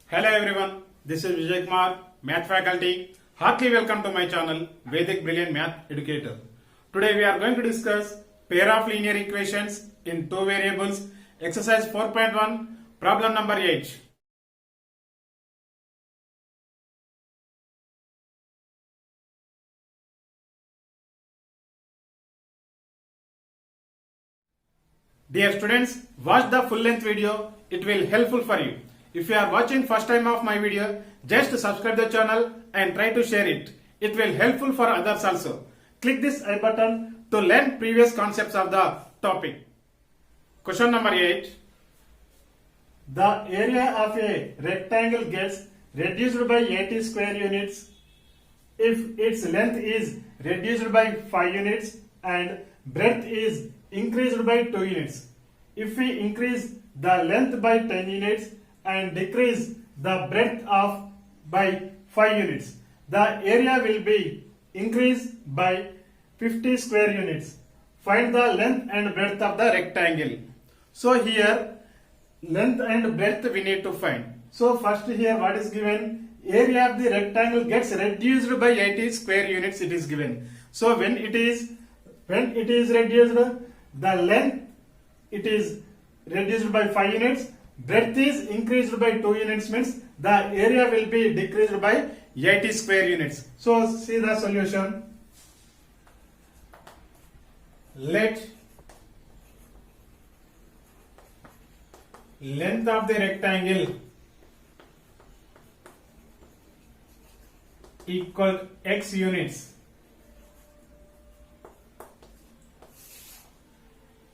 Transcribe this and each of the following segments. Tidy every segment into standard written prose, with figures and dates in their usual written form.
Hello everyone, this is Vijay Kumar, Math faculty. Heartily welcome to my channel, Vedic Brilliant Math Educator. Today we are going to discuss pair of linear equations in two variables, exercise 4.1, problem number 8. Dear students, watch the full length video, it will helpful for you. If you are watching first time of my video, just subscribe the channel and try to share it. It will helpful for others also. Click this I button to learn previous concepts of the topic. Question number 8. The area of a rectangle gets reduced by 80 square units if its length is reduced by 5 units and breadth is increased by 2 units. If we increase the length by 10 units and decrease the breadth by 5 units, the area will be increased by 50 square units. Find the length and breadth of the rectangle. So here length and breadth we need to find. So first here what is given? Area of the rectangle gets reduced by 80 square units it is given. So when it is reduced, the length it is reduced by 5 units, breadth is increased by 2 units, means the area will be decreased by 80 square units. So see the solution. Let length of the rectangle equal x units.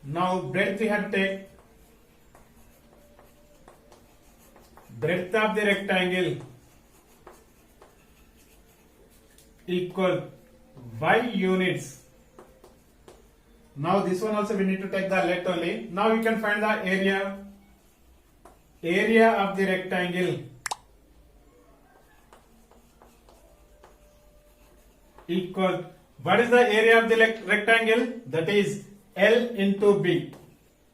Now breadth we have to take. Breadth of the rectangle equal y units. Now this one also we need to take the length only. Now we can find the area. Area of the rectangle equal, what is the area of the rectangle? That is L into B.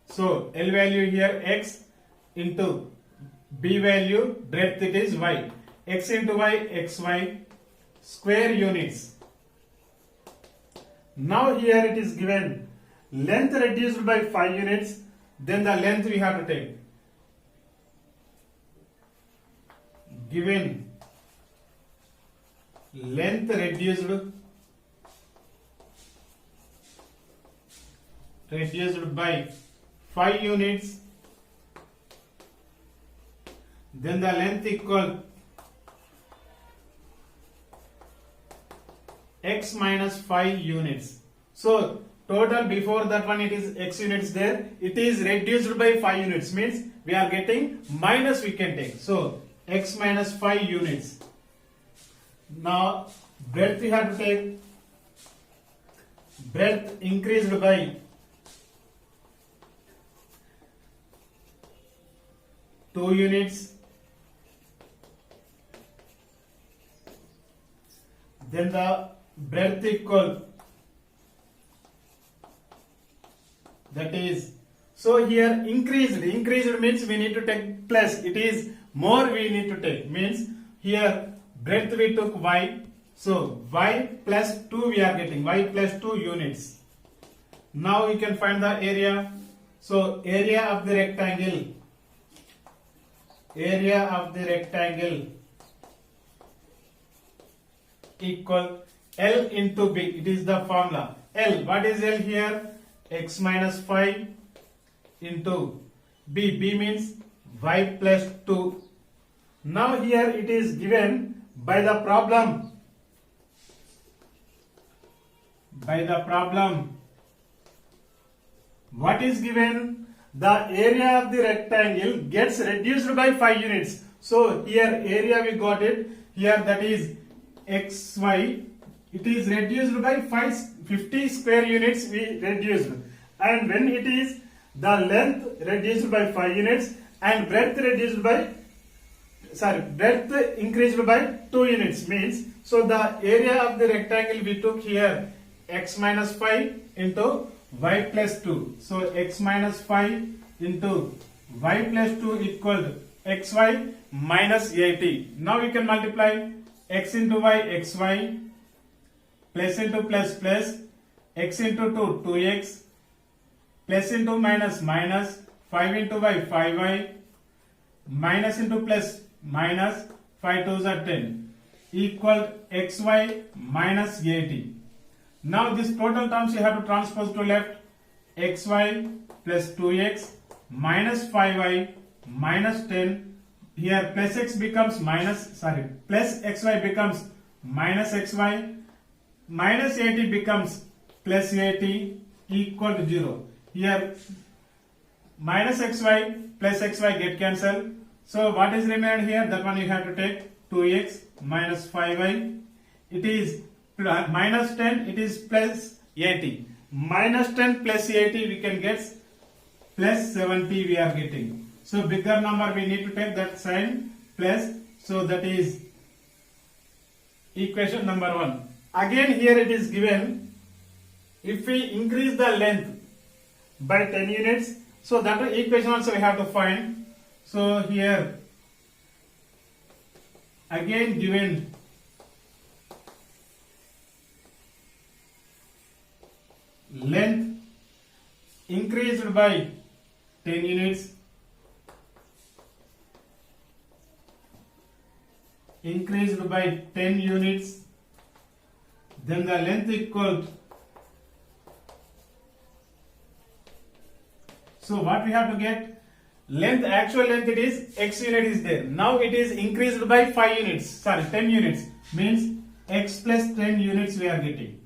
So L value here x into B value, breadth it is y. X into y, xy square units. Now here it is given length reduced by 5 units, then the length we have to take. Given length reduced by 5 units, then the length equal x minus 5 units. So total before that one it is x units there, it is reduced by 5 units, means we are getting minus we can take. So x minus 5 units. Now breadth we have to take. Breadth increased by 2 units. Then the breadth equal, that is, so here increased means we need to take plus, it is more we need to take, means here breadth we took y, so y plus 2 we are getting, y plus 2 units. Now we can find the area. So area of the rectangle equal L into B. It is the formula. L, what is L here? X minus 5 into B. B means y plus 2. Now here it is given by the problem. What is given? The area of the rectangle gets reduced by 5 units. So here area we got it. Here that is xy. It is reduced by 50 square units we reduced. And when it is the length reduced by 5 units and breadth increased by 2 units, means so the area of the rectangle we took here x minus 5 into y plus 2. So x minus 5 into y plus 2 equal xy minus 80. Now we can multiply x into y, xy, plus into plus, x into 2, 2x, plus into minus, 5 into y, 5y, minus into plus, minus, 5 2s are 10, equal xy minus 80. Now this total terms you have to transpose to left, xy plus 2x minus 5y minus 10. Here plus x becomes plus xy becomes minus xy, minus 80 becomes plus 80 equal to 0. Here minus xy plus xy get cancelled. So what is remaining here? That one you have to take 2x minus 5y. It is minus 10. It is plus 80. Minus 10 plus 80 we can get plus 70 we are getting. So bigger number we need to take that sign plus. So that is equation number 1. Again here it is given if we increase the length by 10 units. So that equation also we have to find. So here again given length increased by 10 units, increased by 10 units, then the length equal. So what we have to get? Length, actual length it is x unit is there. Now it is increased by 5 units, 10 units, means x plus 10 units we are getting.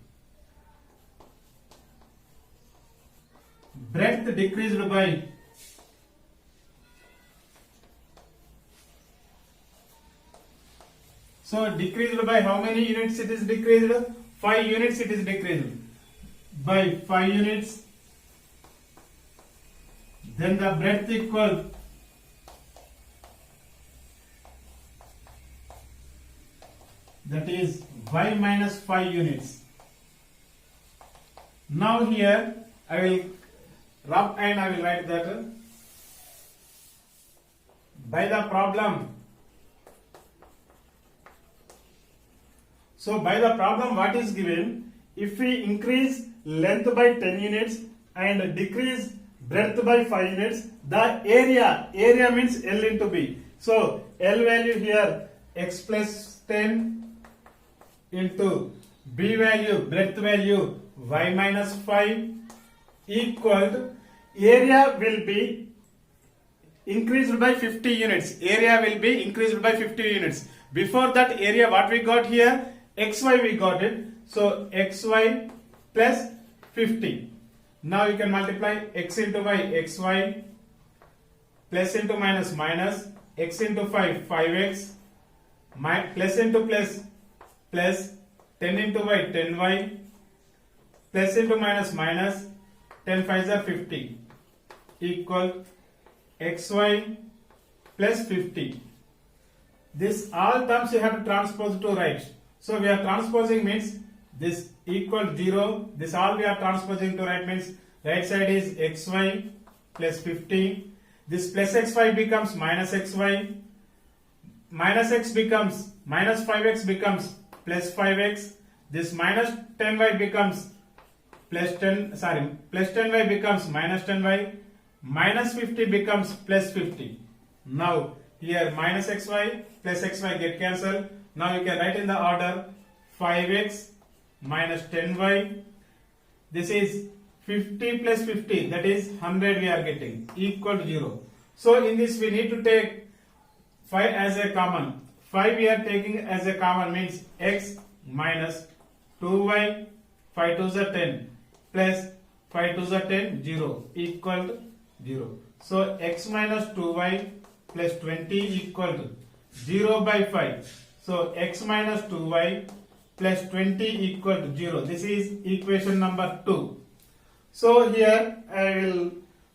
Breadth decreased by decreased by how many units it is decreased? 5 units it is decreased by 5 units. Then the breadth equal that is y minus 5 units. Now here I will rub and I will write that by the problem. So by the problem what is given? If we increase length by 10 units and decrease breadth by 5 units, the area means L into B. So L value here x plus 10 into B value, breadth value y minus 5 equal area will be increased by 50 units. Area will be increased by 50 units. Before that area what we got here? xy we got it. So xy plus 50. Now you can multiply x into y, xy, plus into minus, x into 5, 5x, plus into plus, 10 into y, 10y, plus into minus, 10 5s are 50, equal xy plus 50. This all terms you have to transpose to right. So we are transposing means this equal 0. This all we are transposing to right means right side is xy plus 50. This plus xy becomes minus xy. Minus x becomes minus 5x becomes plus 5x. This minus 10y becomes plus 10y becomes minus 10y. Minus 50 becomes plus 50. Now here minus xy plus xy get cancelled. Now you can write in the order 5x minus 10y. This is 50 plus 50, that is 100 we are getting, equal to 0. So in this we need to take 5 as a common. 5 we are taking as a common means x minus 2y, 5 2s are 10, plus 5 2s are 10, 0, equal to 0. So x minus 2y plus 20 equal to 0 by 5. So x minus 2y plus 20 equal to 0. This is equation number 2. So here I will,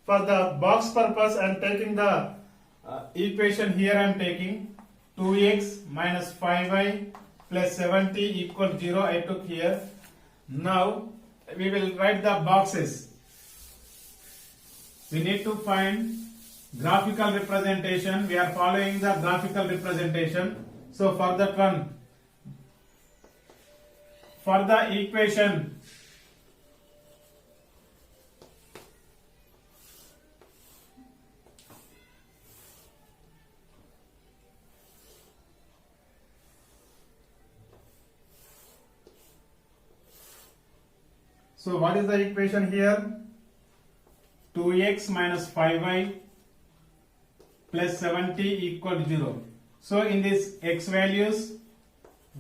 for the box purpose, I am taking the equation here. I am taking 2x minus 5y plus 70 equal to 0. I took here. Now we will write the boxes. We need to find graphical representation. We are following the graphical representation. So for that one, for the equation so what is the equation here? 2x minus 5y plus 70 equal to 0. So in this x values,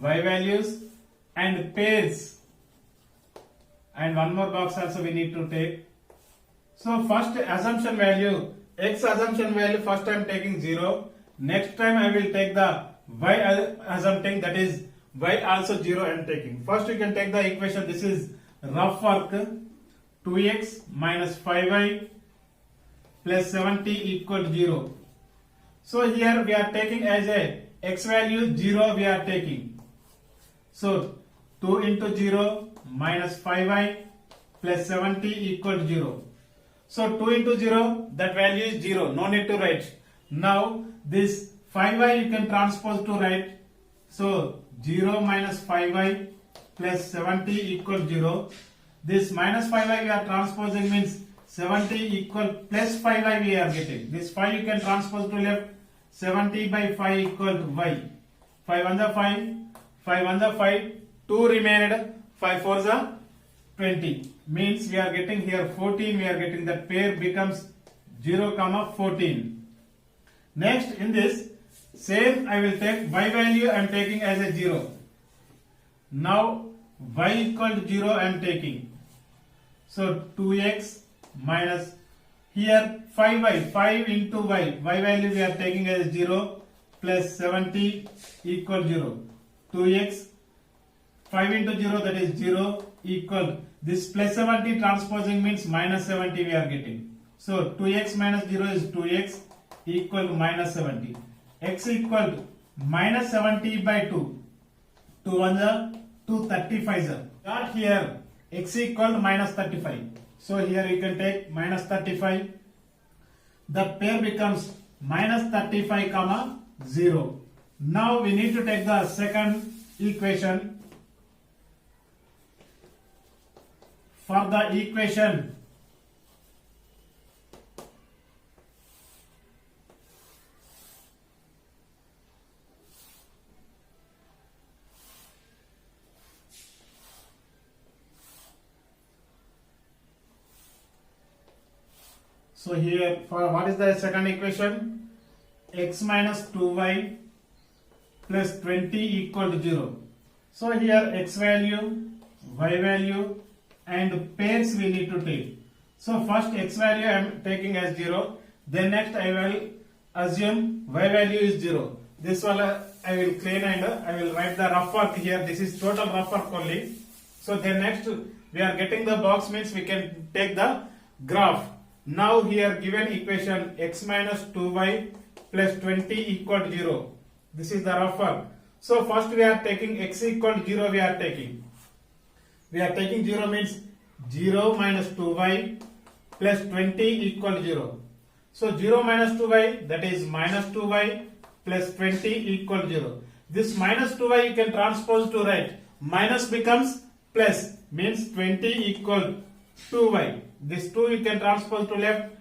y values and pairs, and one more box also we need to take. So first assumption value, x assumption value, first I am taking 0. Next time I will take the y assumpting, that is y also 0 I am taking. First you can take the equation, this is rough work, 2x minus 5y plus 70 equal to 0. So here we are taking as a x value 0 we are taking. So 2 into 0 minus 5y plus 70 equal to 0. So 2 into 0, that value is 0, no need to write. Now this 5y you can transpose to write. So 0 minus 5y plus 70 equal to 0. This minus 5y we are transposing means 70 equal plus 5y we are getting. This 5 you can transpose to left. 70 by 5 equal to y. 5 on the 5, 5 on the 5, 2 remained, 5 4 the 20. Means we are getting here 14, we are getting that pair becomes 0, 14. Next in this, same I will take y value I am taking as a 0. Now y equal to 0 I am taking. So 2x minus here 5y, 5 into y value we are taking as 0 plus 70 equal 0. 2x, 5 into 0 that is 0 equal, this plus 70 transposing means minus 70 we are getting. So 2x minus 0 is 2x equal to minus 70. X equal to minus 70 by 2. 2 1 the 2 35. Got here x equal to minus 35. So here you can take minus 35. The pair becomes minus 35 comma 0. Now we need to take the second equation. For the equation so here for what is the second equation? X minus 2y plus 20 equal to 0. So here x value, y value and pairs we need to take. So first x value I am taking as 0. Then next I will assume y value is 0. This one I will clean and I will write the rough work here. This is total rough work only. So then next we are getting the box means we can take the graph. Now here given equation x minus 2y plus 20 equal to 0. This is the rough work. So first we are taking x equal to 0 we are taking. We are taking 0 means 0 minus 2y plus 20 equal to 0. So 0 minus 2y that is minus 2y plus 20 equal to 0. This minus 2y you can transpose to right. Minus becomes plus means 20 equal 2y. This 2 you can transpose to left.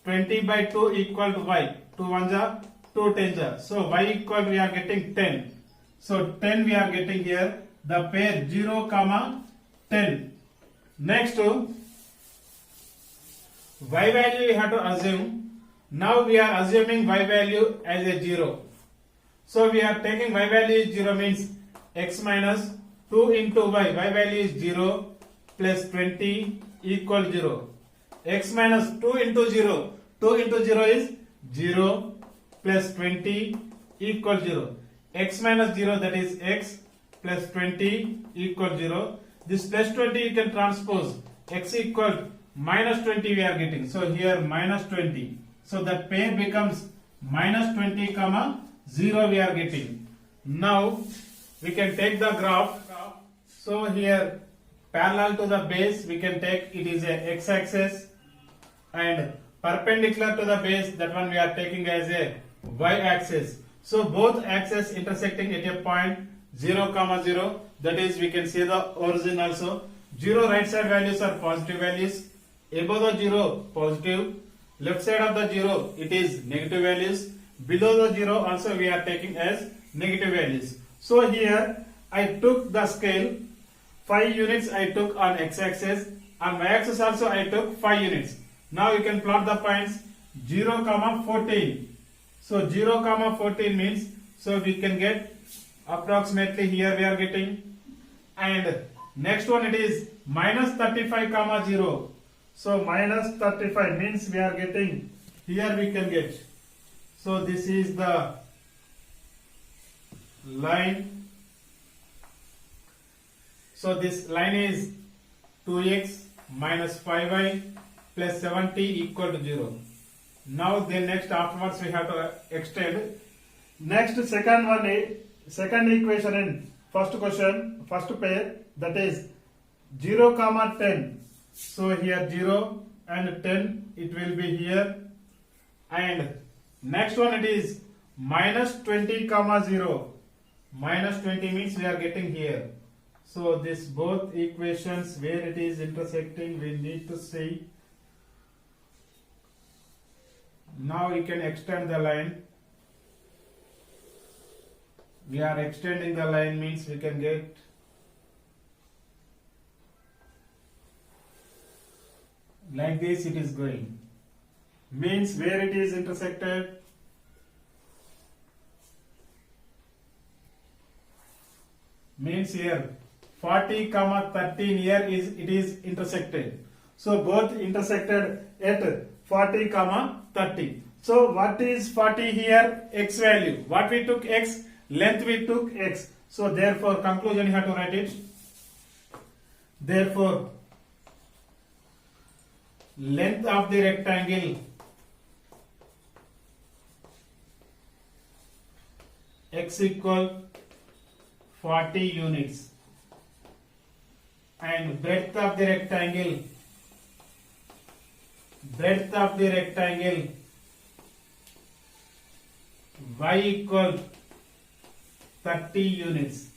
20 by 2 equal to y. 2 1s are 2 10s are. So y equal we are getting 10. So 10 we are getting here. The pair 0 comma 10. Next to y value we have to assume. Now we are assuming y value as a 0. So we are taking y value is 0 means x minus 2 into y. Y value is 0 plus 20 equal 0. X minus 2 into 0. 2 into 0 is 0 plus 20 equal 0. X minus 0 that is x plus 20 equal 0. This plus 20 you can transpose. X equal minus 20 we are getting. So here minus 20. So that pair becomes minus 20 comma 0 we are getting. Now we can take the graph. So here parallel to the base we can take it is a x-axis and perpendicular to the base, that one we are taking as a y-axis. So both axes intersecting at a point 0, 0. That is, we can see the origin also. 0 right side values are positive values. Above the 0 positive. Left side of the 0 it is negative values. Below the 0 also we are taking as negative values. So here I took the scale 5 units I took on x-axis. On y-axis also I took 5 units. Now you can plot the points 0, 14. So 0, 14 means, so we can get approximately here we are getting, and next one it is minus 35, 0. So minus 35 means we are getting, here we can get. So this is the line. So this line is 2x minus 5y plus 70 equal to 0. Now then next afterwards we have to extend. Next second one is second equation in first question, first pair, that is 0, 10. So here 0 and 10 it will be here, and next one it is minus 20, 0. Minus 20 means we are getting here. So this both equations where it is intersecting we need to see. Now we can extend the line. We are extending the line means we can get like this, it is going. Means where it is intersected, means here 40, 13 here is it is intersected. So both intersected at 40, 30. So what is 40 here? X value. What we took x, length we took x. So therefore conclusion you have to write it. Therefore length of the rectangle x equal 40 units, and breadth of the rectangle y equal 30 units.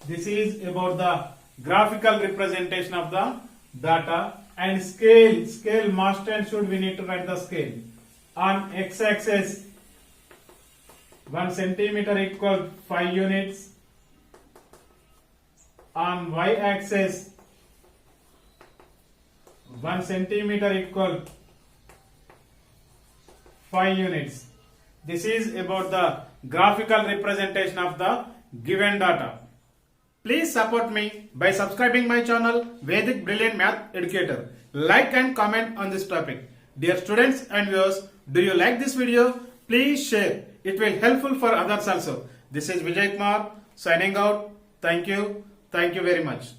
This is about the graphical representation of the data. And scale must and should, we need to write the scale. On x-axis 1 centimeter equal 5 units. On y-axis 1 centimeter equal 5 units. This is about the graphical representation of the given data. Please support me by subscribing my channel Vedic Brilliant Math Educator. Like and comment on this topic. Dear students and viewers, do you like this video? Please share. It will helpful for others also. This is Vijay Kumar signing out. Thank you. Thank you very much.